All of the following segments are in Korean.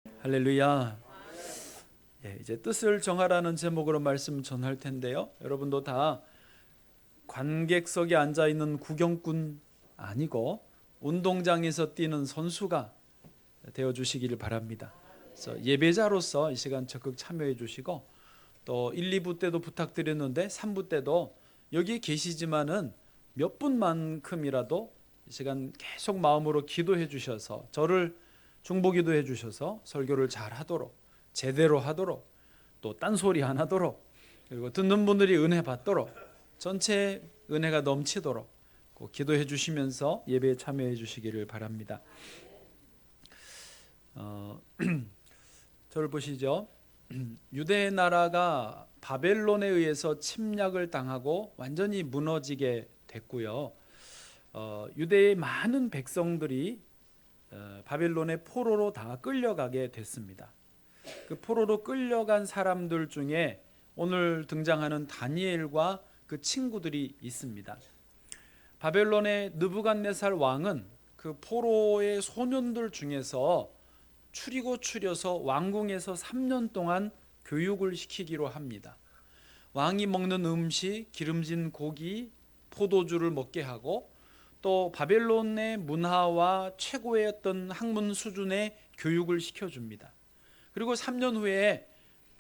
할렐루야. 이제 뜻을 정하라는 제목으로 말씀 전할 텐데요. 여러분도 다 관객석에 앉아 있는 구경꾼 아니고 운동장에서 뛰는 선수가 되어 주시기를 바랍니다. 그래서 예배자로서 이 시간 적극 참여해 주시고, 또 1, 2부 때도 부탁드렸는데 3부 때도 여기 계시지만은 몇 분만큼이라도 이 시간 계속 마음으로 기도해 주셔서, 저를 중보기도 해 주셔서 설교를 잘 하도록, 제대로 하도록, 또 딴소리 안 하도록, 그리고 듣는 분들이 은혜 받도록, 전체 은혜가 넘치도록 꼭 기도해 주시면서 예배에 참여해 주시기를 바랍니다. 저를 보시죠. 유대 나라가 바벨론에 의해서 침략을 당하고 완전히 무너지게 됐고요. 유대의 많은 백성들이 바벨론의 포로로 다 끌려가게 됐습니다. 그 포로로 끌려간 사람들 중에 오늘 등장하는 다니엘과 그 친구들이 있습니다. 바벨론의 느부갓네살 왕은 그 포로의 소년들 중에서 추려서 왕궁에서 3년 동안 교육을 시키기로 합니다. 왕이 먹는 음식, 기름진 고기, 포도주를 먹게 하고, 또 바벨론의 문화와 최고의 어떤 학문 수준의 교육을 시켜줍니다. 그리고 3년 후에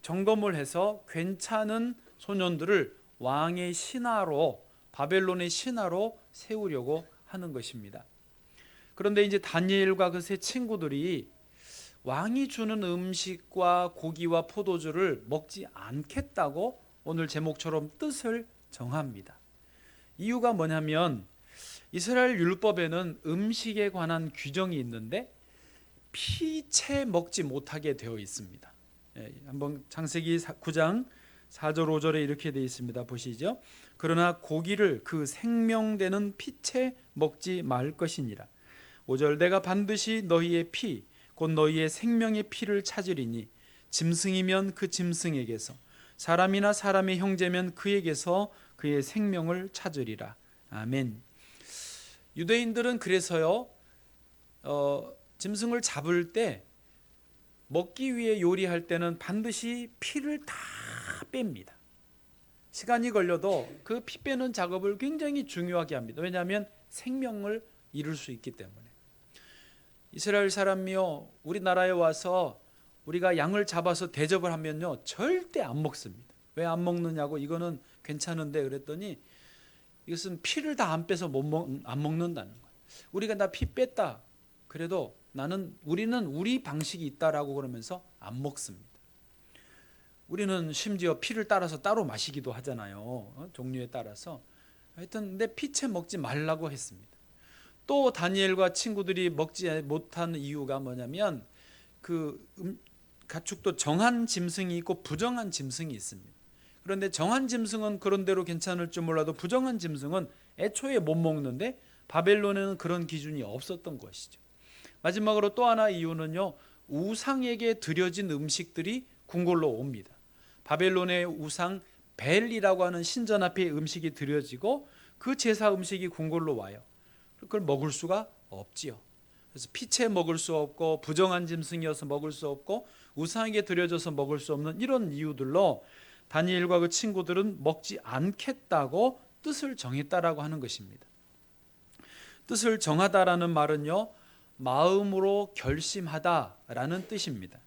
점검을 해서 괜찮은 소년들을 왕의 신하로, 바벨론의 신하로 세우려고 하는 것입니다. 그런데 이제 다니엘과 그 세 친구들이 왕이 주는 음식과 고기와 포도주를 먹지 않겠다고 오늘 제목처럼 뜻을 정합니다. 이유가 뭐냐면, 이스라엘 율법에는 음식에 관한 규정이 있는데 피채 먹지 못하게 되어 있습니다. 한번 창세기 9장 4절 5절에 이렇게 되어 있습니다. 보시죠. 그러나 고기를 그 생명되는 피채 먹지 말 것이니라. 5절 내가 반드시 너희의 피 곧 너희의 생명의 피를 찾으리니 짐승이면 그 짐승에게서, 사람이나 사람의 형제면 그에게서 그의 생명을 찾으리라. 아멘. 유대인들은 그래서요, 짐승을 잡을 때 먹기 위해 요리할 때는 반드시 피를 다 뺍니다. 시간이 걸려도 그 피 빼는 작업을 굉장히 중요하게 합니다. 왜냐하면 생명을 잃을 수 있기 때문에. 이스라엘 사람이요, 우리나라에 와서 우리가 양을 잡아서 대접을 하면요 절대 안 먹습니다. 왜 안 먹느냐고, 이거는 괜찮은데 그랬더니 이것은 피를 다 안 빼서 안 먹는다는 거예요. 우리가 나 피 뺐다 그래도 우리는 우리 방식이 있다라고 그러면서 안 먹습니다. 우리는 심지어 피를 따라서 따로 마시기도 하잖아요. 종류에 따라서. 하여튼 근데 피채 먹지 말라고 했습니다. 또 다니엘과 친구들이 먹지 못하는 이유가 뭐냐면, 그 가축도 정한 짐승이 있고 부정한 짐승이 있습니다. 그런데 정한 짐승은 그런대로 괜찮을지 몰라도 부정한 짐승은 애초에 못 먹는데 바벨론에는 그런 기준이 없었던 것이죠. 마지막으로 또 하나 이유는요, 우상에게 드려진 음식들이 궁궐로 옵니다. 바벨론의 우상 벨이라고 하는 신전 앞에 음식이 드려지고 그 제사 음식이 궁궐로 와요. 그걸 먹을 수가 없지요. 그래서 피채 먹을 수 없고, 부정한 짐승이어서 먹을 수 없고, 우상에게 드려져서 먹을 수 없는 이런 이유들로 다니엘과 그 친구들은 먹지 않겠다고 뜻을 정했다라고 하는 것입니다. 뜻을 정하다라는 말은요, 마음으로 결심하다라는 뜻입니다.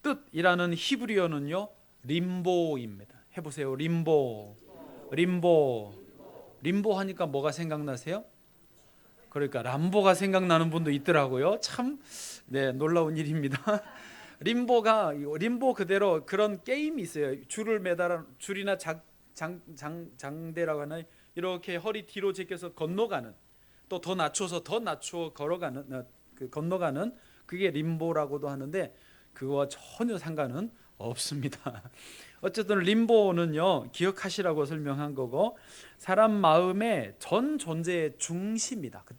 뜻이라는 히브리어는요, 림보입니다. 해보세요. 림보 하니까 뭐가 생각나세요? 그러니까 람보가 생각나는 분도 있더라고요. 참 놀라운 일입니다. 림보 그대로 그런 게임이 있어요. 줄을 매달아, 줄이나 장대라고 하나요? 이렇게 허리 뒤로 제껴서 건너가는, 또 더 낮춰서 걸어가는, 건너가는, 그게 림보라고도 하는데 그거와 전혀 상관은 없습니다. 어쨌든 림보는요, 기억하시라고 설명한 거고, 사람 마음의 전 존재의 중심이다. 그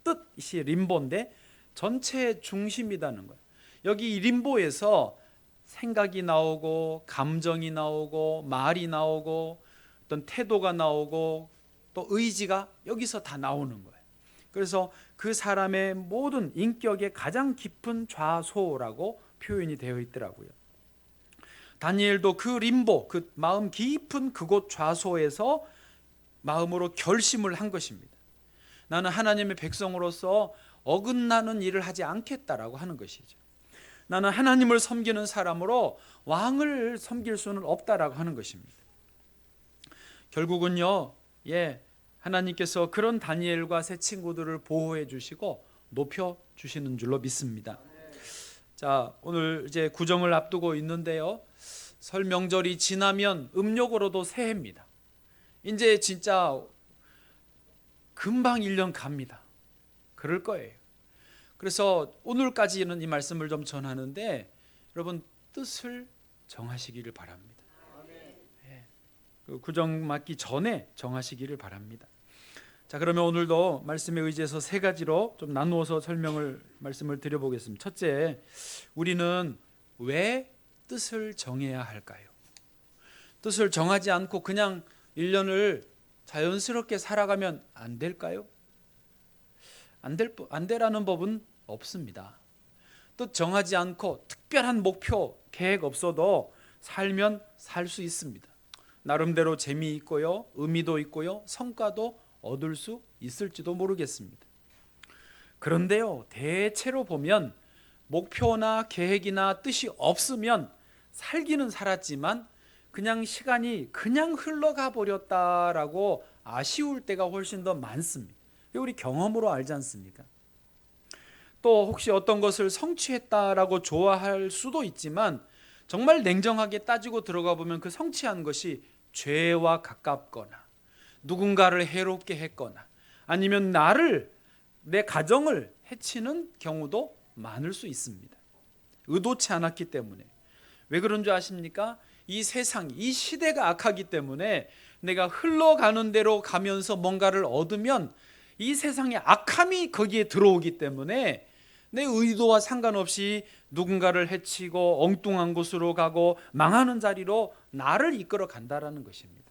뜻이 림보인데 전체의 중심이라는 거예요. 여기 이 림보에서 생각이 나오고, 감정이 나오고, 말이 나오고, 어떤 태도가 나오고, 또 의지가 여기서 다 나오는 거예요. 그래서 그 사람의 모든 인격의 가장 깊은 좌소라고 표현이 되어 있더라고요. 다니엘도 그 림보, 그 마음 깊은 그곳 좌소에서 마음으로 결심을 한 것입니다. 나는 하나님의 백성으로서 어긋나는 일을 하지 않겠다라고 하는 것이죠. 나는 하나님을 섬기는 사람으로 왕을 섬길 수는 없다라고 하는 것입니다. 결국은요, 하나님께서 그런 다니엘과 세 친구들을 보호해 주시고 높여 주시는 줄로 믿습니다. 자, 오늘 이제 구정을 앞두고 있는데요. 설 명절이 지나면 음력으로도 새해입니다. 이제 진짜 금방 1년 갑니다. 그럴 거예요. 그래서 오늘까지는 이 말씀을 좀 전하는데 여러분 뜻을 정하시기를 바랍니다. 그 구정 맞기 전에 정하시기를 바랍니다. 자, 그러면 오늘도 말씀에 의지해서 세 가지로 좀 나누어서 말씀을 드려보겠습니다. 첫째, 우리는 왜 뜻을 정해야 할까요? 뜻을 정하지 않고 그냥 1년을 자연스럽게 살아가면 안 될까요? 안 되라는 법은 없습니다. 뜻 정하지 않고 특별한 목표, 계획 없어도 살면 살 수 있습니다. 나름대로 재미있고요, 의미도 있고요, 성과도 얻을 수 있을지도 모르겠습니다. 그런데요, 대체로 보면 목표나 계획이나 뜻이 없으면 살기는 살았지만 그냥 시간이 그냥 흘러가 버렸다라고 아쉬울 때가 훨씬 더 많습니다. 우리 경험으로 알지 않습니까? 또 혹시 어떤 것을 성취했다라고 좋아할 수도 있지만 정말 냉정하게 따지고 들어가 보면 그 성취한 것이 죄와 가깝거나 누군가를 해롭게 했거나 아니면 내 가정을 해치는 경우도 많을 수 있습니다. 의도치 않았기 때문에. 왜 그런 줄 아십니까? 이 세상, 이 시대가 악하기 때문에 내가 흘러가는 대로 가면서 뭔가를 얻으면 이 세상의 악함이 거기에 들어오기 때문에 내 의도와 상관없이 누군가를 해치고 엉뚱한 곳으로 가고 망하는 자리로 나를 이끌어 간다라는 것입니다.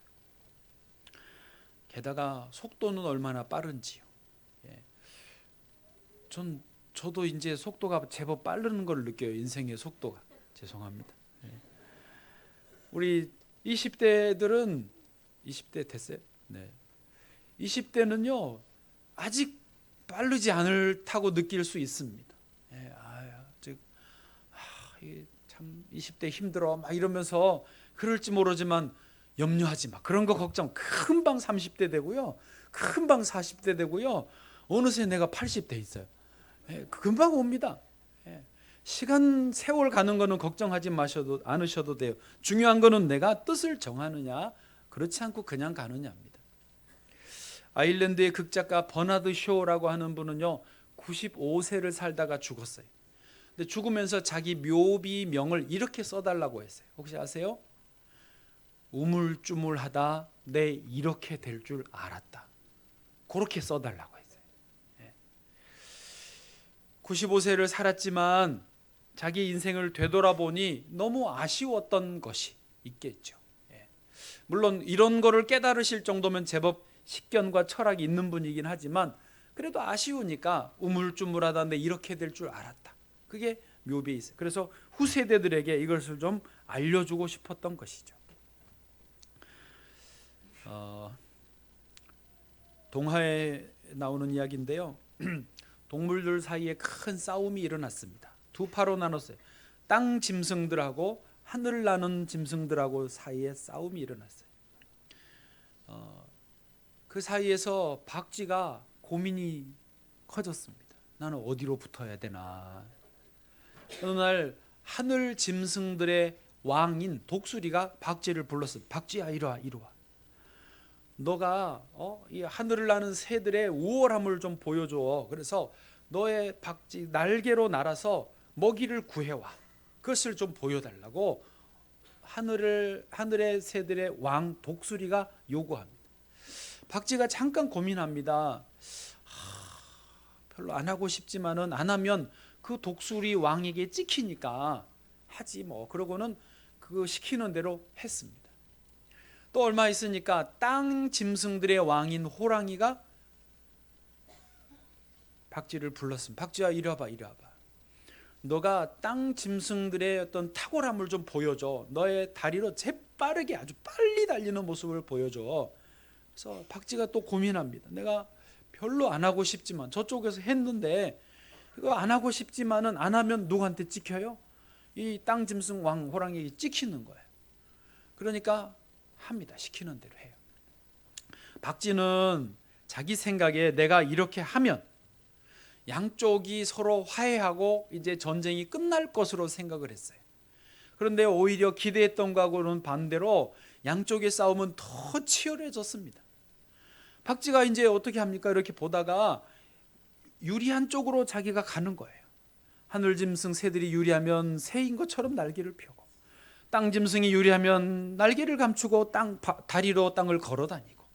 게다가 속도는 얼마나 빠른지요. 저도 이제 속도가 제법 빠르는 걸 느껴요. 인생의 속도가. 죄송합니다. 우리 20대들은 20대 됐어요? 네. 20대는요 아직 빠르지 않다고 느낄 수 있습니다. 참 20대 힘들어 막 이러면서 그럴지 모르지만 염려하지 마. 그런 거 걱정. 금방 30대 되고요. 금방 40대 되고요. 어느새 내가 80대 있어요. 금방 옵니다. 시간 세월 가는 거는 걱정하지 않으셔도 돼요. 중요한 거는 내가 뜻을 정하느냐 그렇지 않고 그냥 가느냐입니다. 아일랜드의 극작가 버나드 쇼라고 하는 분은요 95세를 살다가 죽었어요. 근데 죽으면서 자기 묘비명을 이렇게 써달라고 했어요. 혹시 아세요? 우물쭈물하다 내 이렇게 될 줄 알았다. 그렇게 써달라고 했어요. 95세를 살았지만 자기 인생을 되돌아보니 너무 아쉬웠던 것이 있겠죠. 물론 이런 거를 깨달으실 정도면 제법 식견과 철학이 있는 분이긴 하지만 그래도 아쉬우니까 우물쭈물하다 내 이렇게 될 줄 알았다. 그게 묘비에 있어요. 그래서 후세대들에게 이것을 좀 알려주고 싶었던 것이죠. 동화에 나오는 이야기인데요. 동물들 사이에 큰 싸움이 일어났습니다. 두 파로 나눴어요. 땅 짐승들하고 하늘 나는 짐승들하고 사이에 싸움이 일어났어요. 그 사이에서 박쥐가 고민이 커졌습니다. 나는 어디로 붙어야 되나. 어느 날 하늘 짐승들의 왕인 독수리가 박쥐를 불렀어요. 박쥐야 이리 와. 너가 이 하늘을 나는 새들의 우월함을 좀 보여줘. 그래서 너의 박쥐 날개로 날아서 먹이를 구해와. 그것을 좀 보여달라고 하늘의 새들의 왕 독수리가 요구합니다. 박쥐가 잠깐 고민합니다. 별로 안 하고 싶지만은 안 하면 그 독수리 왕에게 찍히니까 하지 뭐. 그러고는 그 시키는 대로 했습니다. 또 얼마 있으니까 땅 짐승들의 왕인 호랑이가 박쥐를 불렀습니다. 박쥐야 이리 와봐. 너가 땅 짐승들의 어떤 탁월함을 좀 보여줘. 너의 다리로 재빠르게 아주 빨리 달리는 모습을 보여줘. 그래서 박쥐가 또 고민합니다. 내가 별로 안 하고 싶지만 저쪽에서 했는데 이거 안 하고 싶지만은 안 하면 누구한테 찍혀요? 이 땅 짐승 왕 호랑이에게 찍히는 거예요. 그러니까 합니다. 시키는 대로 해요. 박쥐는 자기 생각에 내가 이렇게 하면 양쪽이 서로 화해하고 이제 전쟁이 끝날 것으로 생각을 했어요. 그런데 오히려 기대했던 거하고는 반대로 양쪽의 싸움은 더 치열해졌습니다. 박쥐가 이제 어떻게 합니까? 이렇게 보다가 유리한 쪽으로 자기가 가는 거예요. 하늘짐승 새들이 유리하면 새인 것처럼 날개를 펴고, 땅짐승이 유리하면 날개를 감추고 다리로 땅을 걸어 다니고,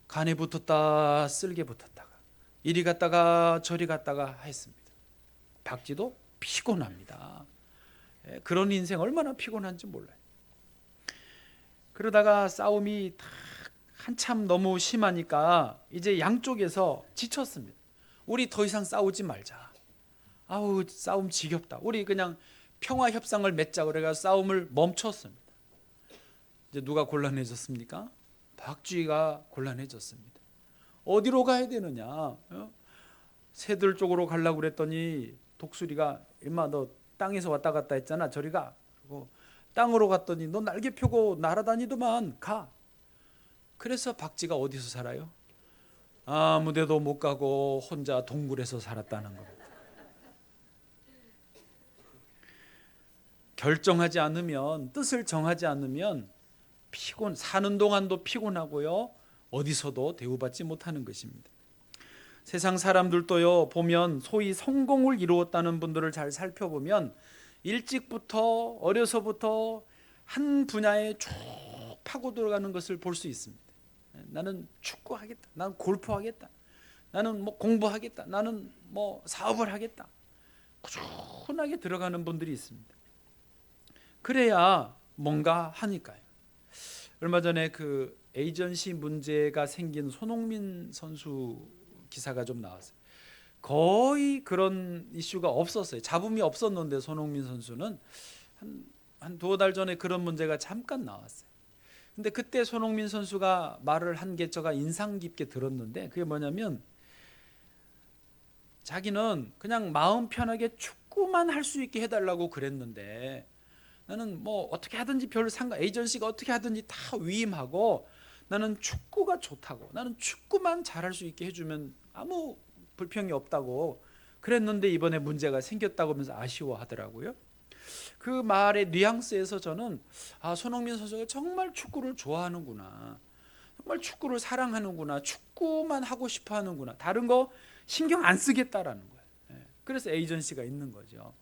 간에 붙었다 쓸개 붙었다가 이리 갔다가 저리 갔다가 했습니다. 박쥐도 피곤합니다. 그런 인생 얼마나 피곤한지 몰라요. 그러다가 싸움이 한참 너무 심하니까 이제 양쪽에서 지쳤습니다. 우리 더 이상 싸우지 말자. 아우 싸움 지겹다. 우리 그냥 평화 협상을 맺자. 그래가 싸움을 멈췄습니다. 이제 누가 곤란해졌습니까? 박쥐가 곤란해졌습니다. 어디로 가야 되느냐? 새들 쪽으로 가려고 그랬더니 독수리가 임마 너 땅에서 왔다 갔다 했잖아. 저리 가. 그리고 땅으로 갔더니 너 날개 펴고 날아다니더만 가. 그래서 박쥐가 어디서 살아요? 아무 데도 못 가고 혼자 동굴에서 살았다는 겁니다. 결정하지 않으면, 뜻을 정하지 않으면 사는 동안도 피곤하고요, 어디서도 대우받지 못하는 것입니다. 세상 사람들도요, 보면 소위 성공을 이루었다는 분들을 잘 살펴보면 일찍부터 어려서부터 한 분야에 쭉 파고 들어가는 것을 볼 수 있습니다. 나는 축구하겠다, 나는 골프하겠다, 나는 뭐 공부하겠다, 나는 뭐 사업을 하겠다, 꾸준하게 들어가는 분들이 있습니다. 그래야 뭔가 하니까요. 얼마 전에 그 에이전시 문제가 생긴 손흥민 선수 기사가 좀 나왔어요. 거의 그런 이슈가 없었어요. 잡음이 없었는데 손흥민 선수는 한 두어 달 전에 그런 문제가 잠깐 나왔어요. 근데 그때 손흥민 선수가 말을 한 게 제가 인상 깊게 들었는데, 그게 뭐냐면 자기는 그냥 마음 편하게 축구만 할 수 있게 해달라고 그랬는데, 나는 뭐 어떻게 하든지 별 상관, 에이전시가 어떻게 하든지 다 위임하고 나는 축구가 좋다고, 나는 축구만 잘할 수 있게 해주면 아무 불평이 없다고 그랬는데 이번에 문제가 생겼다고 하면서 아쉬워하더라고요. 그 말의 뉘앙스에서 저는 손흥민 선수가 정말 축구를 좋아하는구나, 정말 축구를 사랑하는구나, 축구만 하고 싶어 하는구나, 다른 거 신경 안 쓰겠다라는 거예요. 그래서 에이전시가 있는 거죠.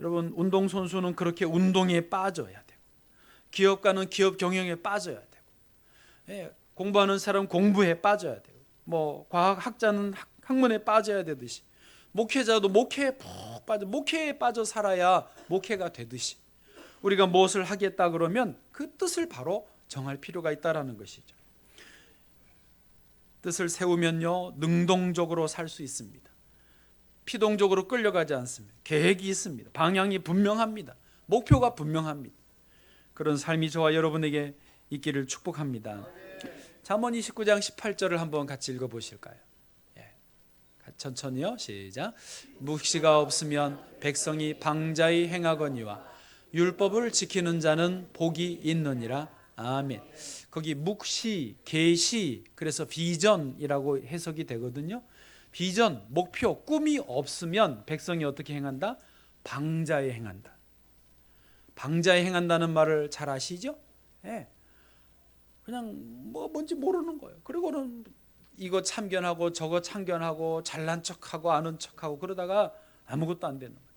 여러분, 운동선수는 그렇게 운동에 빠져야 되고, 기업가는 기업 경영에 빠져야 되고, 공부하는 사람은 공부에 빠져야 되고, 뭐 과학학자는 학문에 빠져야 되듯이, 목회자도 목회에 푹 빠져, 목회에 빠져 살아야 목회가 되듯이, 우리가 무엇을 하겠다 그러면 그 뜻을 바로 정할 필요가 있다라는 것이죠. 뜻을 세우면요, 능동적으로 살 수 있습니다. 피동적으로 끌려가지 않습니다. 계획이 있습니다. 방향이 분명합니다. 목표가 분명합니다. 그런 삶이 저와 여러분에게 있기를 축복합니다. 잠언 29장 18절을 한번 같이 읽어보실까요? 천천히요. 시작. 묵시가 없으면 백성이 방자히 행하거니와 율법을 지키는 자는 복이 있느니라. 아멘. 거기 묵시, 계시, 그래서 비전이라고 해석이 되거든요. 비전, 목표, 꿈이 없으면 백성이 어떻게 행한다? 방자에 행한다. 방자에 행한다는 말을 잘 아시죠? 그냥 뭔지 모르는 거예요. 그리고는 이거 참견하고 저거 참견하고 잘난 척하고 아는 척하고 그러다가 아무것도 안 되는 거예요.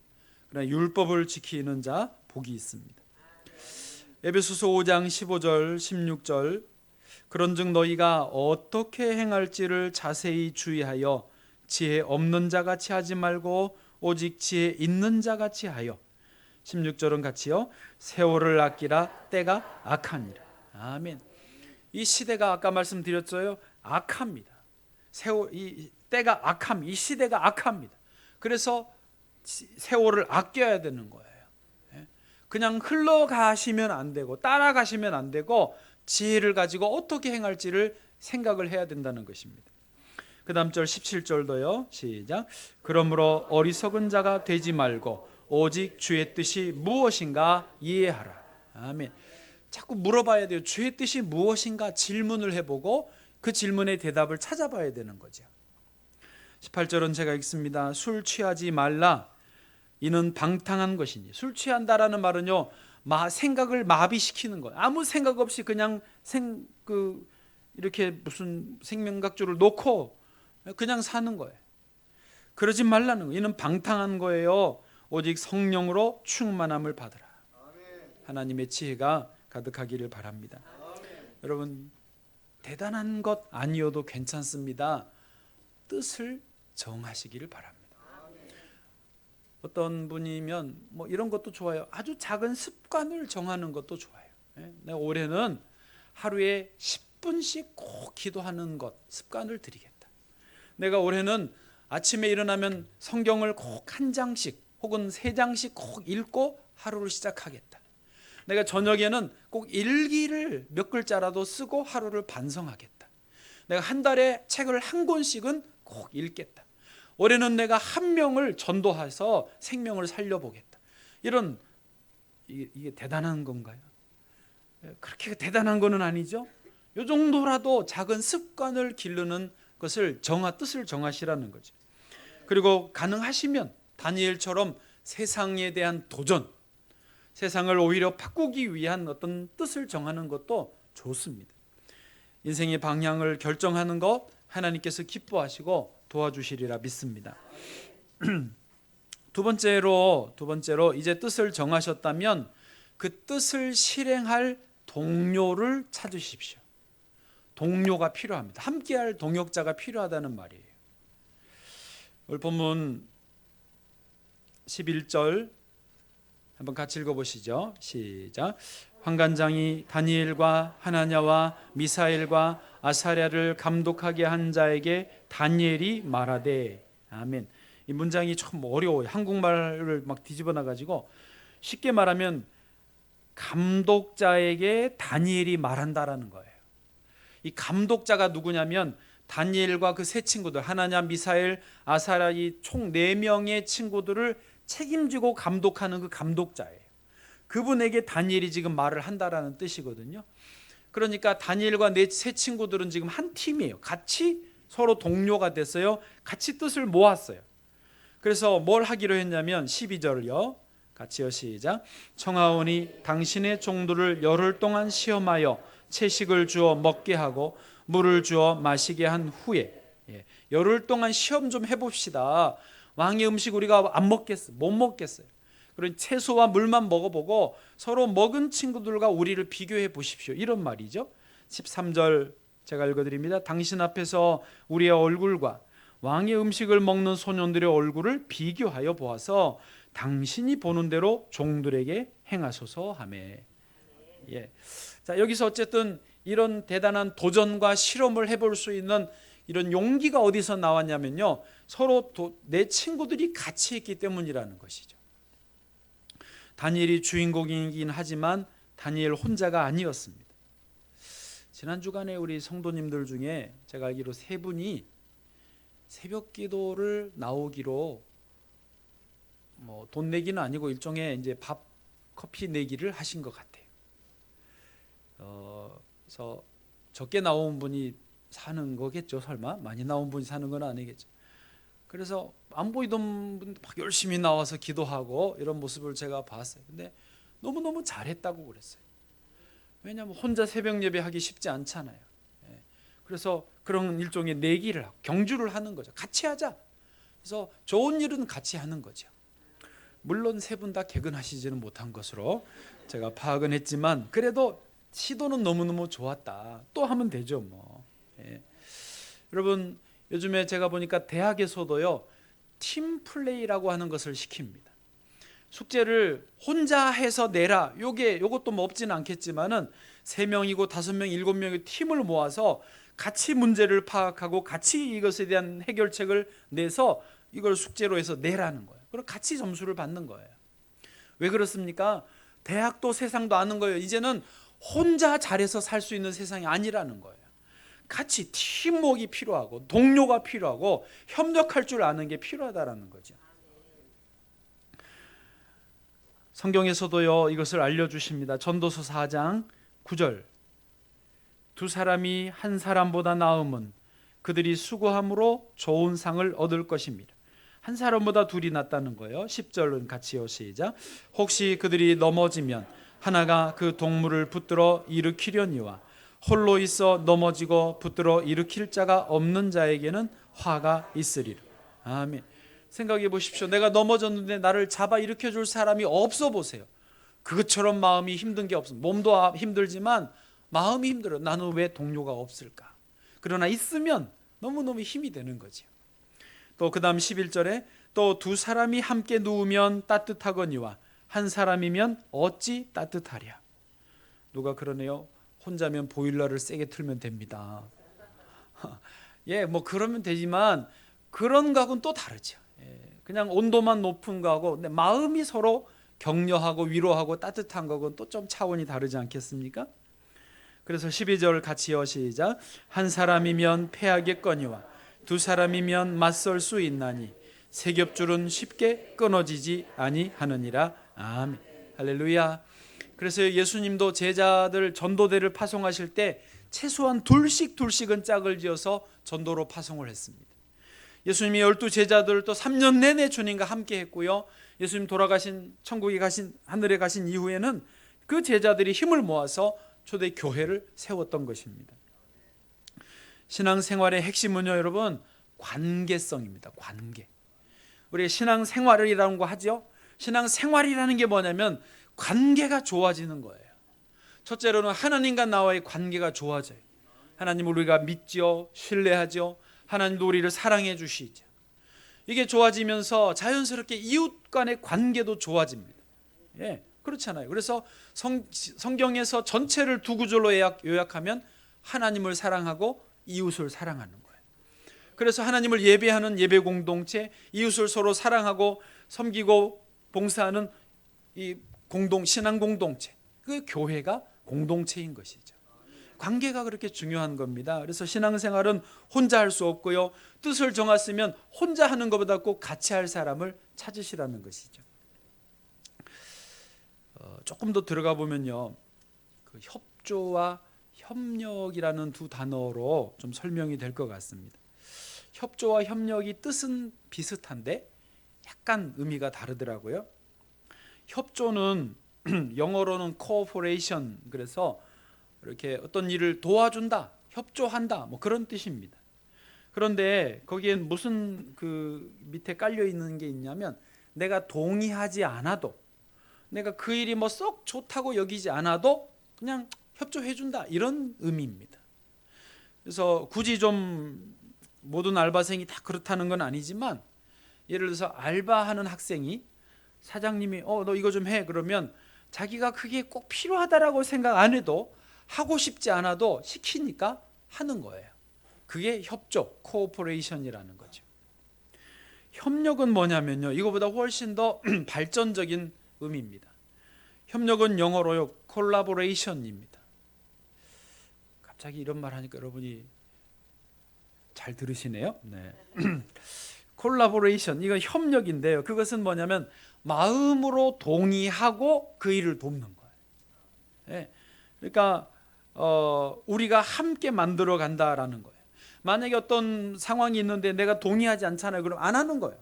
그러나 율법을 지키는 자 복이 있습니다. 에베소서 5장 15절 16절 그런즉 너희가 어떻게 행할지를 자세히 주의하여 지혜 없는 자같이 하지 말고 오직 지혜 있는 자같이 하여. 16절은 같이요. 세월을 아끼라 때가 악하니라. 아멘. 이 시대가 아까 말씀드렸어요. 악합니다. 이 때가 악함, 이 시대가 악합니다. 그래서 세월을 아껴야 되는 거예요. 그냥 흘러가시면 안 되고 따라가시면 안 되고 지혜를 가지고 어떻게 행할지를 생각을 해야 된다는 것입니다. 그 다음 절 17절도요. 시작. 그러므로 어리석은 자가 되지 말고 오직 주의 뜻이 무엇인가 이해하라. 아멘. 자꾸 물어봐야 돼요. 주의 뜻이 무엇인가 질문을 해보고 그 질문의 대답을 찾아봐야 되는 거죠. 18절은 제가 읽습니다. 술 취하지 말라. 이는 방탕한 것이니. 술 취한다라는 말은요, 생각을 마비시키는 거예요. 아무 생각 없이 그냥 이렇게 무슨 생명각주를 놓고 그냥 사는 거예요. 그러지 말라는 거예요. 이는 방탕한 거예요. 오직 성령으로 충만함을 받으라. 하나님의 지혜가 가득하기를 바랍니다. 여러분, 대단한 것 아니어도 괜찮습니다. 뜻을 정하시기를 바랍니다. 어떤 분이면 뭐 이런 것도 좋아요. 아주 작은 습관을 정하는 것도 좋아요. 내가 올해는 하루에 10분씩 꼭 기도하는 것 습관을 들이겠다. 내가 올해는 아침에 일어나면 성경을 꼭 한 장씩 혹은 3장씩 꼭 읽고 하루를 시작하겠다. 내가 저녁에는 꼭 일기를 몇 글자라도 쓰고 하루를 반성하겠다. 내가 한 달에 책을 한 권씩은 꼭 읽겠다. 올해는 내가 한 명을 전도해서 생명을 살려보겠다. 이게 대단한 건가요? 그렇게 대단한 거는 아니죠. 이 정도라도 작은 습관을 기르는 것을 뜻을 정하시라는 거죠. 그리고 가능하시면 다니엘처럼 세상에 대한 도전, 세상을 오히려 바꾸기 위한 어떤 뜻을 정하는 것도 좋습니다. 인생의 방향을 결정하는 것 하나님께서 기뻐하시고 도와주시리라 믿습니다. 두 번째로 이제 뜻을 정하셨다면 그 뜻을 실행할 동료를 찾으십시오. 동료가 필요합니다. 함께할 동역자가 필요하다는 말이에요. 오늘 본문 11절 한번 같이 읽어보시죠. 시작. 환관장이 다니엘과 하나냐와 미사엘과 아사랴를 감독하게 한 자에게 다니엘이 말하되. 아멘. 이 문장이 좀 어려워요. 한국말을 막 뒤집어 놔가지고 쉽게 말하면 감독자에게 다니엘이 말한다라는 거예요. 이 감독자가 누구냐면 다니엘과 그 세 친구들, 하나냐, 미사엘, 아사랴, 이 총 4명의 친구들을 책임지고 감독하는 그 감독자예요. 그분에게 다니엘이 지금 말을 한다라는 뜻이거든요. 그러니까 다니엘과 세 친구들은 지금 한 팀이에요. 같이 서로 동료가 됐어요. 같이 뜻을 모았어요. 그래서 뭘 하기로 했냐면 12절을요. 같이요. 시작. 청하오니 당신의 종들을 열흘 동안 시험하여 채식을 주어 먹게 하고 물을 주어 마시게 한 후에, 열흘 동안 시험 좀 해봅시다. 왕의 음식 우리가 못 먹겠어요. 그런 채소와 물만 먹어보고 서로 먹은 친구들과 우리를 비교해 보십시오. 이런 말이죠. 13절 제가 읽어드립니다. 당신 앞에서 우리의 얼굴과 왕의 음식을 먹는 소년들의 얼굴을 비교하여 보아서 당신이 보는 대로 종들에게 행하소서 하매. 자, 여기서 어쨌든 이런 대단한 도전과 실험을 해볼 수 있는 이런 용기가 어디서 나왔냐면요, 서로 내 친구들이 같이 했기 때문이라는 것이죠. 다니엘이 주인공이긴 하지만 다니엘 혼자가 아니었습니다. 지난 주간에 우리 성도님들 중에 제가 알기로 3분이 새벽 기도를 나오기로 돈 내기는 아니고 일종의 이제 밥 커피 내기를 하신 것 같아요. 그래서 적게 나온 분이 사는 거겠죠. 설마 많이 나온 분이 사는 건 아니겠죠. 그래서 안 보이던 분도 막 열심히 나와서 기도하고 이런 모습을 제가 봤어요. 근데 너무너무 잘했다고 그랬어요. 왜냐하면 혼자 새벽 예배하기 쉽지 않잖아요. 그래서 그런 일종의 내기를 하고 경주를 하는 거죠. 같이 하자. 그래서 좋은 일은 같이 하는 거죠. 물론 3분 다 개근하시지는 못한 것으로 제가 파악은 했지만 그래도 시도는 너무너무 좋았다. 또 하면 되죠 뭐. 여러분, 요즘에 제가 보니까 대학에서도요, 팀 플레이라고 하는 것을 시킵니다. 숙제를 혼자 해서 내라. 요것도 뭐 없지는 않겠지만은 3명이고 5명, 7명의 팀을 모아서 같이 문제를 파악하고 같이 이것에 대한 해결책을 내서 이걸 숙제로 해서 내라는 거예요. 그럼 같이 점수를 받는 거예요. 왜 그렇습니까? 대학도 세상도 아는 거예요. 이제는 혼자 잘해서 살 수 있는 세상이 아니라는 거예요. 같이 팀워크가 필요하고 동료가 필요하고 협력할 줄 아는 게 필요하다라는 거죠. 성경에서도요 이것을 알려주십니다. 전도서 4장 9절, 두 사람이 한 사람보다 나음은 그들이 수고함으로 좋은 상을 얻을 것입니다. 한 사람보다 둘이 낫다는 거예요. 10절은 같이요, 시작. 혹시 그들이 넘어지면 하나가 그 동물을 붙들어 일으키려니와 홀로 있어 넘어지고 붙들어 일으킬 자가 없는 자에게는 화가 있으리라. 아멘. 생각해 보십시오. 내가 넘어졌는데 나를 잡아 일으켜 줄 사람이 없어 보세요. 그것처럼 마음이 힘든 게 없습니다. 몸도 힘들지만 마음이 힘들어요. 나는 왜 동료가 없을까? 그러나 있으면 너무너무 힘이 되는 거죠. 또 그 다음 11절에 또 두 사람이 함께 누우면 따뜻하거니와 한 사람이면 어찌 따뜻하랴. 누가 그러네요. 혼자면 보일러를 세게 틀면 됩니다. 예, 뭐 그러면 되지만 그런 거하고는 또 다르죠. 그냥 온도만 높은 거하고 근데 마음이 서로 격려하고 위로하고 따뜻한 거하고는 또 좀 차원이 다르지 않겠습니까? 그래서 12절 같이요, 시작. 한 사람이면 패하겠거니와 두 사람이면 맞설 수 있나니 세 겹줄은 쉽게 끊어지지 아니하느니라. 아멘. 할렐루야. 그래서 예수님도 제자들 전도대를 파송하실 때 최소한 둘씩은 짝을 지어서 전도로 파송을 했습니다. 예수님이 12 제자들을 또 3년 내내 주님과 함께 했고요. 예수님 돌아가신 천국에 가신 하늘에 가신 이후에는 그 제자들이 힘을 모아서 초대 교회를 세웠던 것입니다. 신앙생활의 핵심은요, 여러분, 관계성입니다. 관계. 우리 신앙생활이라는 거 하죠. 신앙생활이라는 게 뭐냐면 관계가 좋아지는 거예요. 첫째로는 하나님과 나와의 관계가 좋아져요. 하나님을 우리가 믿죠, 신뢰하죠. 하나님도 우리를 사랑해 주시죠. 이게 좋아지면서 자연스럽게 이웃 간의 관계도 좋아집니다. 예, 그렇잖아요. 그래서 성경에서 전체를 두 구절로 요약하면 하나님을 사랑하고 이웃을 사랑하는 거예요. 그래서 하나님을 예배하는 예배 공동체, 이웃을 서로 사랑하고 섬기고 봉사하는 이 신앙 공동체, 그 교회가 공동체인 것이죠. 관계가 그렇게 중요한 겁니다. 그래서 신앙생활은 혼자 할 수 없고요. 뜻을 정했으면 혼자 하는 것보다 꼭 같이 할 사람을 찾으시라는 것이죠. 조금 더 들어가 보면요, 그 협조와 협력이라는 두 단어로 좀 설명이 될 것 같습니다. 협조와 협력이 뜻은 비슷한데 약간 의미가 다르더라고요. 협조는 영어로는 cooperation, 그래서 이렇게 어떤 일을 도와준다, 협조한다, 뭐 그런 뜻입니다. 그런데 거기엔 무슨 그 밑에 깔려 있는 게 있냐면 내가 동의하지 않아도, 내가 그 일이 뭐 썩 좋다고 여기지 않아도 그냥 협조해 준다, 이런 의미입니다. 그래서 굳이 좀 모든 알바생이 다 그렇다는 건 아니지만, 예를 들어서 알바하는 학생이 사장님이 너 이거 좀 해, 그러면 자기가 그게 꼭 필요하다라고 생각 안 해도, 하고 싶지 않아도 시키니까 하는 거예요. 그게 협조, 코오퍼레이션이라는 거죠. 협력은 뭐냐면요, 이거보다 훨씬 더 발전적인 의미입니다. 협력은 영어로요, 콜라보레이션입니다. 갑자기 이런 말 하니까 여러분이 잘 들으시네요. 네. 콜라보레이션, 이건 협력인데요, 그것은 뭐냐면 마음으로 동의하고 그 일을 돕는 거예요. 네. 그러니까 우리가 함께 만들어 간다라는 거예요. 만약에 어떤 상황이 있는데 내가 동의하지 않잖아요. 그럼 안 하는 거예요.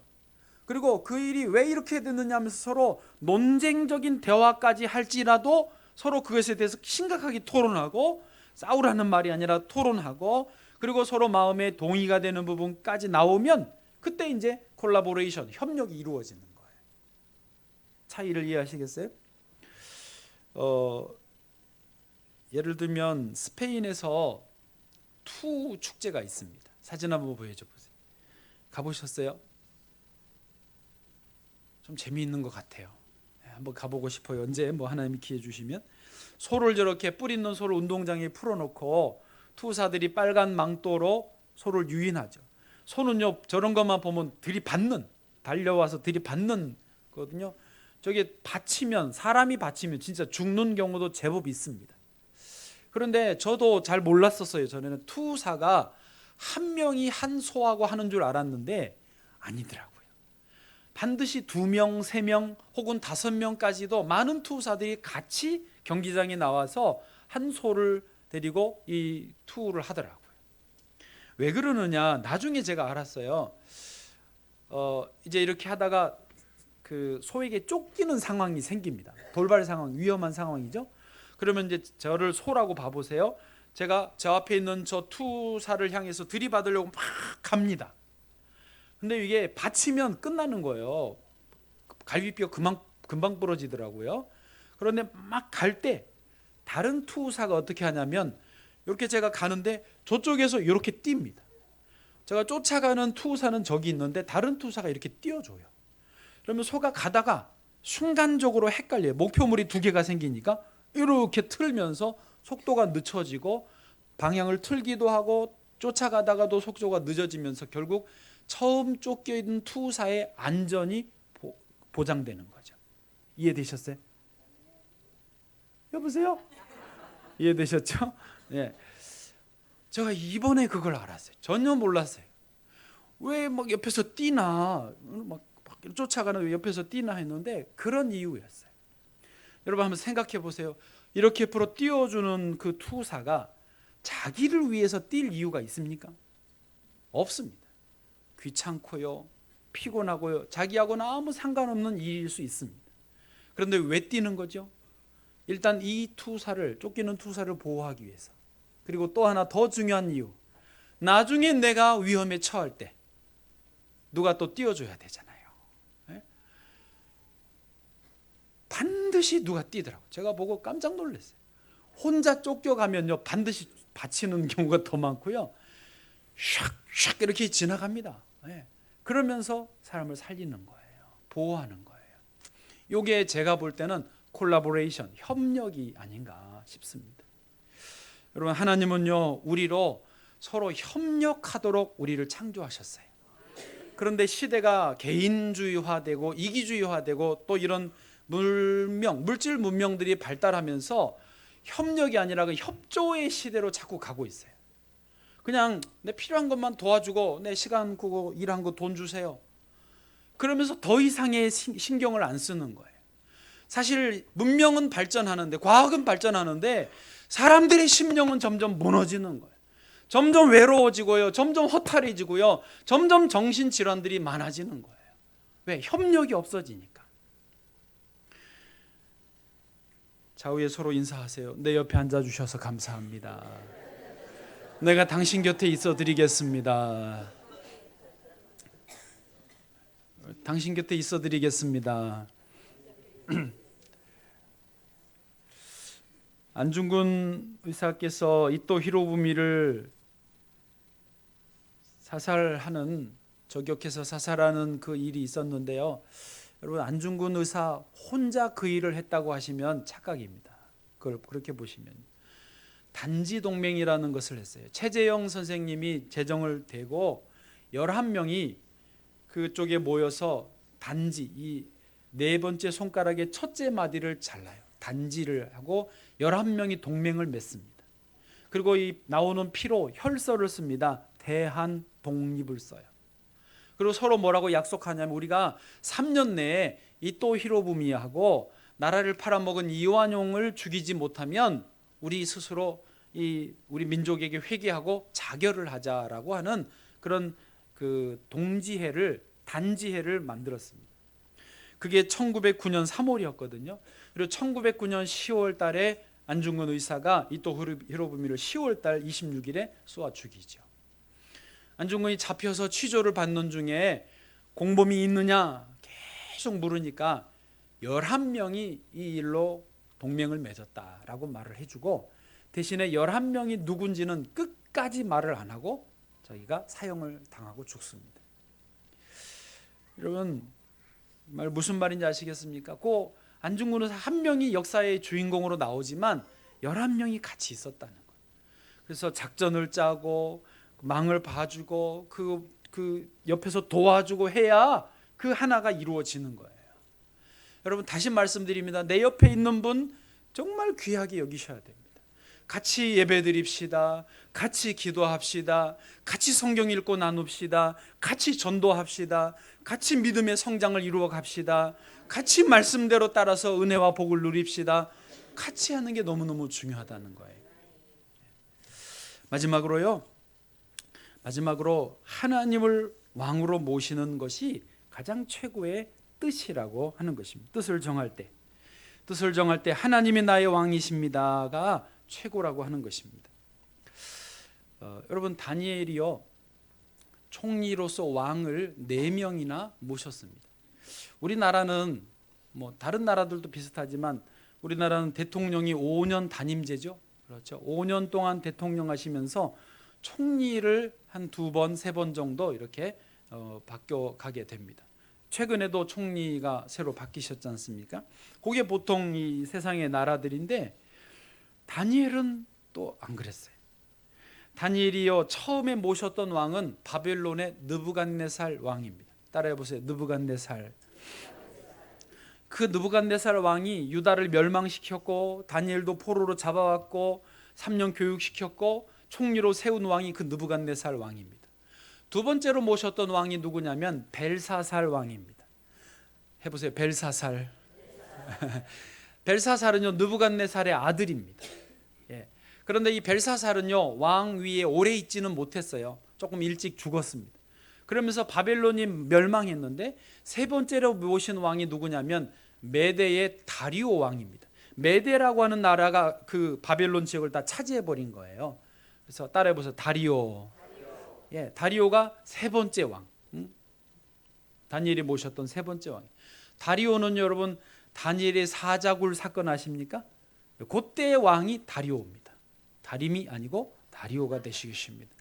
그리고 그 일이 왜 이렇게 됐느냐 하면서 서로 논쟁적인 대화까지 할지라도 서로 그것에 대해서 심각하게 토론하고, 싸우라는 말이 아니라 토론하고, 그리고 서로 마음에 동의가 되는 부분까지 나오면 그때 이제 콜라보레이션, 협력이 이루어지는 거예요. 차이를 이해하시겠어요? 예를 들면 스페인에서 투 축제가 있습니다. 사진 한번 보여줘 보세요. 가보셨어요? 좀 재미있는 것 같아요. 한번 가보고 싶어요. 언제 뭐 하나님이 기회 주시면. 소를 저렇게 뿔 있는 소를 운동장에 풀어놓고 투사들이 빨간 망토로 소를 유인하죠. 소는요, 저런 것만 보면 들이받는, 달려와서 들이받는 거거든요. 저게 사람이 받치면 진짜 죽는 경우도 제법 있습니다. 그런데 저도 잘 몰랐었어요. 전에는 투사가 한 명이 한 소하고 하는 줄 알았는데 아니더라고요. 반드시 2명, 3명 혹은 5명까지도 많은 투사들이 같이 경기장에 나와서 한 소를 데리고 이 투를 하더라고요. 왜 그러느냐, 나중에 제가 알았어요. 이제 이렇게 하다가 그 소에게 쫓기는 상황이 생깁니다. 돌발 상황, 위험한 상황이죠. 그러면 이제 저를 소라고 봐보세요. 제가 저 앞에 있는 저 투사를 향해서 들이받으려고 막 갑니다. 근데 이게 받치면 끝나는 거예요. 갈비뼈 금방 부러지더라고요. 그런데 막 갈 때 다른 투사가 어떻게 하냐면 이렇게 제가 가는데 저쪽에서 이렇게 뜁니다. 제가 쫓아가는 투사는 저기 있는데 다른 투사가 이렇게 띄워줘요. 그러면 소가 가다가 순간적으로 헷갈려요. 목표물이 2개가 생기니까 이렇게 틀면서 속도가 늦춰지고 방향을 틀기도 하고 쫓아가다가도 속도가 늦어지면서 결국 처음 쫓겨있는 투사의 안전이 보장되는 거죠. 이해되셨어요? 여보세요? 이해되셨죠? 네. 제가 이번에 그걸 알았어요. 전혀 몰랐어요. 왜 막 옆에서 뛰나, 막 쫓아가는 옆에서 뛰나 했는데 그런 이유였어요. 여러분 한번 생각해 보세요. 이렇게 앞으로 띄워주는 그 투사가 자기를 위해서 뛸 이유가 있습니까? 없습니다. 귀찮고요, 피곤하고요, 자기하고는 아무 상관없는 일일 수 있습니다. 그런데 왜 뛰는 거죠? 일단 이 투사를, 쫓기는 투사를 보호하기 위해서. 그리고 또 하나 더 중요한 이유, 나중에 내가 위험에 처할 때 누가 또 띄워줘야 되잖아요. 네? 반드시 누가 뛰더라고요. 제가 보고 깜짝 놀랐어요. 혼자 쫓겨가면요 반드시 받치는 경우가 더 많고요, 샥샥 이렇게 지나갑니다. 네. 그러면서 사람을 살리는 거예요. 보호하는 거예요. 이게 제가 볼 때는 콜라보레이션, 협력이 아닌가 싶습니다. 여러분, 하나님은요 우리로 서로 협력하도록 우리를 창조하셨어요. 그런데 시대가 개인주의화되고 이기주의화되고 또 이런 물질 문명들이 발달하면서 협력이 아니라 그 협조의 시대로 자꾸 가고 있어요. 그냥 내 필요한 것만 도와주고 내 시간 꾸고 일한 거 돈 주세요. 그러면서 더 이상의 신경을 안 쓰는 거예요. 사실 문명은 발전하는데, 과학은 발전하는데 사람들의 심령은 점점 무너지는 거예요. 점점 외로워지고요, 점점 허탈해지고요, 점점 정신질환들이 많아지는 거예요. 왜? 협력이 없어지니까. 좌우에 서로 인사하세요. 내 옆에 앉아주셔서 감사합니다. 내가 당신 곁에 있어 드리겠습니다. 당신 곁에 있어 드리겠습니다. 안중근 의사께서 이토 히로부미를 사살하는, 저격해서 사살하는 그 일이 있었는데요. 여러분, 안중근 의사 혼자 그 일을 했다고 하시면 착각입니다. 그걸 그렇게 보시면 단지 동맹이라는 것을 했어요. 최재영 선생님이 재정을 대고 11명이 그쪽에 모여서 단지, 이 네 번째 손가락의 첫째 마디를 잘라요. 단지를 하고 11명이 동맹을 맺습니다. 그리고 이 나오는 피로 혈서를 씁니다. 대한 독립을 써요. 그리고 서로 뭐라고 약속하냐면, 우리가 3년 내에 이토 히로부미하고 나라를 팔아먹은 이완용을 죽이지 못하면 우리 스스로 우리 민족에게 회개하고 자결을 하자라고 하는 그런 그 동지회를, 단지회를 만들었습니다. 그게 1909년 3월이었거든요. 그리고 1909년 10월 달에 안중근 의사가 이토 히로부미를 10월 달 26일에 쏘아 죽이죠. 안중근이 잡혀서 취조를 받는 중에 공범이 있느냐 계속 물으니까 11명이 이 일로 동맹을 맺었다라고 말을 해주고, 대신에 11명이 누군지는 끝까지 말을 안 하고 자기가 사형을 당하고 죽습니다. 여러분, 무슨 말인지 아시겠습니까? 그 안중근 의사 한 명이 역사의 주인공으로 나오지만 11명이 같이 있었다는 거예요. 그래서 작전을 짜고 망을 봐주고 그 옆에서 도와주고 해야 그 하나가 이루어지는 거예요. 여러분 다시 말씀드립니다. 내 옆에 있는 분 정말 귀하게 여기셔야 됩니다. 같이 예배드립시다. 같이 기도합시다. 같이 성경 읽고 나눕시다. 같이 전도합시다. 같이 믿음의 성장을 이루어 갑시다. 같이 말씀대로 따라서 은혜와 복을 누립시다. 같이 하는 게 너무너무 중요하다는 거예요. 마지막으로 하나님을 왕으로 모시는 것이 가장 최고의 뜻이라고 하는 것입니다. 뜻을 정할 때 하나님이 나의 왕이십니다가 최고라고 하는 것입니다. 여러분 다니엘이요 총리로서 왕을 4명이나 모셨습니다. 우리나라는 다른 나라들도 비슷하지만 우리나라는 대통령이 5년 단임제죠. 그렇죠. 5년 동안 대통령 하시면서 총리를 한 2번, 3번 정도 이렇게 바뀌어가게 됩니다. 최근에도 총리가 새로 바뀌셨지 않습니까? 그게 보통 이 세상의 나라들인데 다니엘은 또 안 그랬어요. 다니엘이요 처음에 모셨던 왕은 바벨론의 느부갓네살 왕입니다. 따라해 보세요. 느부갓네살. 그 느부갓네살 왕이 유다를 멸망시켰고 다니엘도 포로로 잡아왔고 3년 교육시켰고 총리로 세운 왕이 그 느부갓네살 왕입니다. 두 번째로 모셨던 왕이 누구냐면 벨사살 왕입니다. 해보세요. 벨사살. 벨사살은요 느부갓네살의 아들입니다. 그런데 이 벨사살은요 왕 위에 오래 있지는 못했어요. 조금 일찍 죽었습니다. 그러면서 바벨론이 멸망했는데 세 번째로 모신 왕이 누구냐면 메대의 다리오 왕입니다. 메대라고 하는 나라가 그 바벨론 지역을 다 차지해 버린 거예요. 그래서 따라해 보세요. 다리오. 다리오가 세 번째 왕. 다니엘이 모셨던 세 번째 왕. 다리오는 여러분 다니엘의 사자굴 사건 아십니까? 그때의 왕이 다리오입니다. 다림이 아니고 다리오가 되시겠습니다.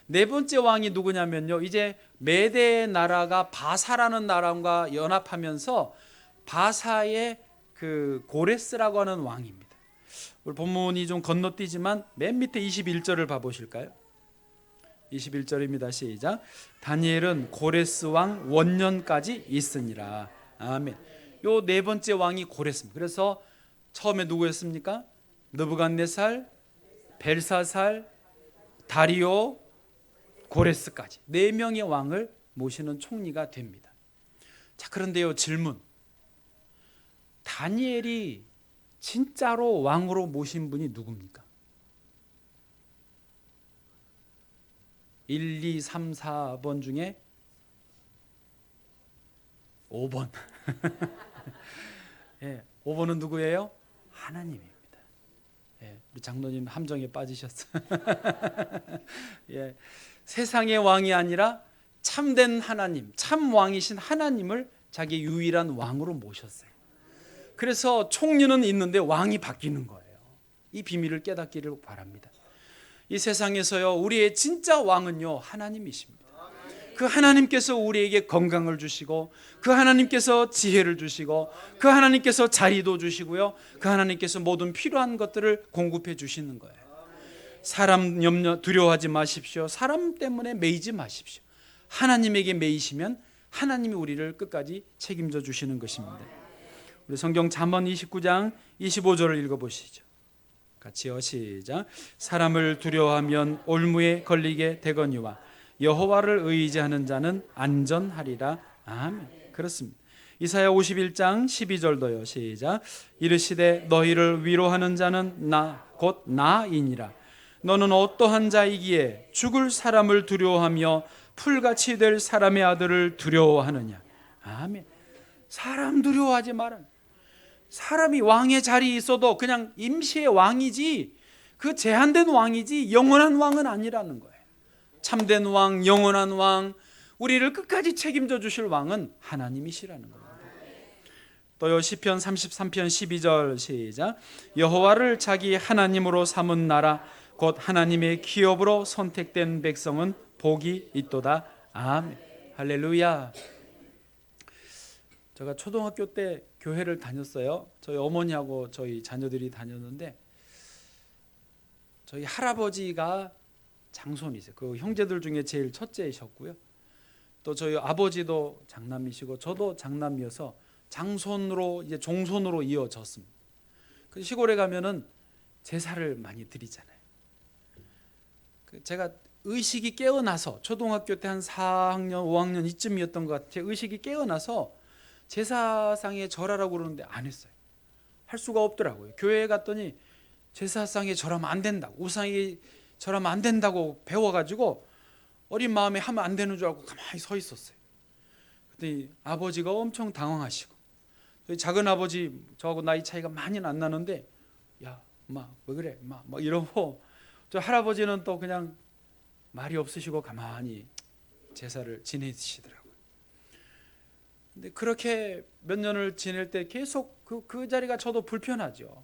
네 번째 왕이 누구냐면요. 이제 메대 나라가 바사라는 나라와 연합하면서 바사의 그 고레스라고 하는 왕입니다. 우리 본문이 좀 건너뛰지만 맨 밑에 21절을 봐보실까요? 21절입니다. 시작. 다니엘은 고레스 왕 원년까지 있으니라. 아멘. 요 네 번째 왕이 고레스입니다. 그래서 처음에 누구였습니까? 느부갓네살, 벨사살, 다리오, 고레스까지 4명의 왕을 모시는 총리가 됩니다. 자, 그런데요 질문. 다니엘이 진짜로 왕으로 모신 분이 누굽니까? 1, 2, 3, 4번 중에 5번. 5번은 누구예요? 하나님입니다. 우리 장로님 함정에 빠지셨어요. 세상의 왕이 아니라 참된 하나님, 참 왕이신 하나님을 자기 유일한 왕으로 모셨어요. 그래서 총리는 있는데 왕이 바뀌는 거예요. 이 비밀을 깨닫기를 바랍니다. 이 세상에서요 우리의 진짜 왕은요 하나님이십니다. 그 하나님께서 우리에게 건강을 주시고 그 하나님께서 지혜를 주시고 그 하나님께서 자리도 주시고요 그 하나님께서 모든 필요한 것들을 공급해 주시는 거예요. 사람 두려워하지 마십시오. 사람 때문에 매이지 마십시오. 하나님에게 매이시면 하나님이 우리를 끝까지 책임져 주시는 것입니다. 우리 성경 잠언 29장 25절을 읽어보시죠. 같이요. 시작. 사람을 두려워하면 올무에 걸리게 되거니와 여호와를 의지하는 자는 안전하리라. 아멘. 그렇습니다. 이사야 51장 12절도요. 시작. 이르시되 너희를 위로하는 자는 나 곧 나이니라. 너는 어떠한 자이기에 죽을 사람을 두려워하며 풀같이 될 사람의 아들을 두려워하느냐. 아멘. 사람 두려워하지 마라. 사람이 왕의 자리에 있어도 그냥 임시의 왕이지 그 제한된 왕이지 영원한 왕은 아니라는 거예요. 참된 왕, 영원한 왕, 우리를 끝까지 책임져 주실 왕은 하나님이시라는 겁니다. 또요 시편 33편 12절 시작. 여호와를 자기 하나님으로 삼은 나라 곧 하나님의 기업으로 선택된 백성은 복이 있도다. 아멘. 할렐루야. 제가 초등학교 때 교회를 다녔어요. 저희 어머니하고 저희 자녀들이 다녔는데 저희 할아버지가 장손이세요. 그 형제들 중에 제일 첫째이셨고요. 또 저희 아버지도 장남이시고 저도 장남이어서 장손으로 이제 종손으로 이어졌습니다. 그 시골에 가면은 제사를 많이 드리잖아요. 제가 의식이 깨어나서 초등학교 때 한 4학년, 5학년 이쯤이었던 것 같아요. 의식이 깨어나서 제사상에 절하라고 그러는데 안 했어요. 할 수가 없더라고요. 교회에 갔더니 제사상에 절하면 안 된다고, 우상에 절하면 안 된다고 배워가지고 어린 마음에 하면 안 되는 줄 알고 가만히 서 있었어요. 그랬더니 아버지가 엄청 당황하시고, 저희 작은 아버지 저하고 나이 차이가 많이는 안 나는데, 야, 엄마 왜 그래, 엄마 막 이러고, 저 할아버지는 또 그냥 말이 없으시고 가만히 제사를 지내시더라고요. 근데 그렇게 몇 년을 지낼 때 계속 그 자리가 저도 불편하죠.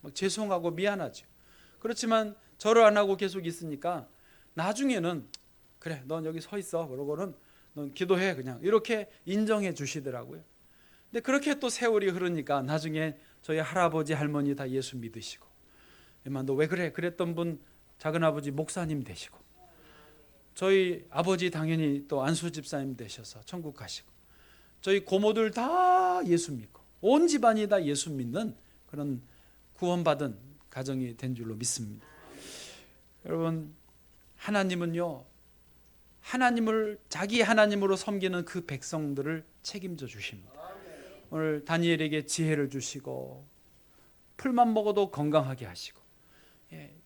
막 죄송하고 미안하죠. 그렇지만 절을 안 하고 계속 있으니까 나중에는 그래, 넌 여기 서 있어. 그러고는 넌 기도해. 그냥 이렇게 인정해 주시더라고요. 근데 그렇게 또 세월이 흐르니까 나중에 저희 할아버지 할머니 다 예수 믿으시고, 너 왜 그래? 그랬던 분 작은 아버지 목사님 되시고, 저희 아버지 당연히 또 안수 집사님 되셔서 천국 가시고, 저희 고모들 다 예수 믿고 온 집안이 다 예수 믿는 그런 구원받은 가정이 된 줄로 믿습니다. 여러분, 하나님은요, 하나님을 자기 하나님으로 섬기는 그 백성들을 책임져 주십니다. 오늘 다니엘에게 지혜를 주시고 풀만 먹어도 건강하게 하시고,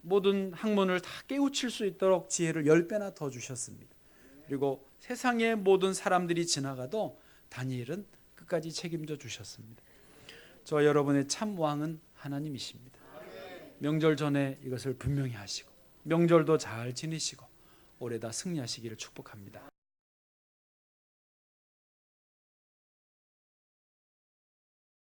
모든 학문을 다 깨우칠 수 있도록 지혜를 10배나 더 주셨습니다. 그리고 세상의 모든 사람들이 지나가도 다니엘은 끝까지 책임져 주셨습니다. 저와 여러분의 참 왕은 하나님이십니다. 명절 전에 이것을 분명히 하시고 명절도 잘 지내시고 올해 다 승리하시기를 축복합니다.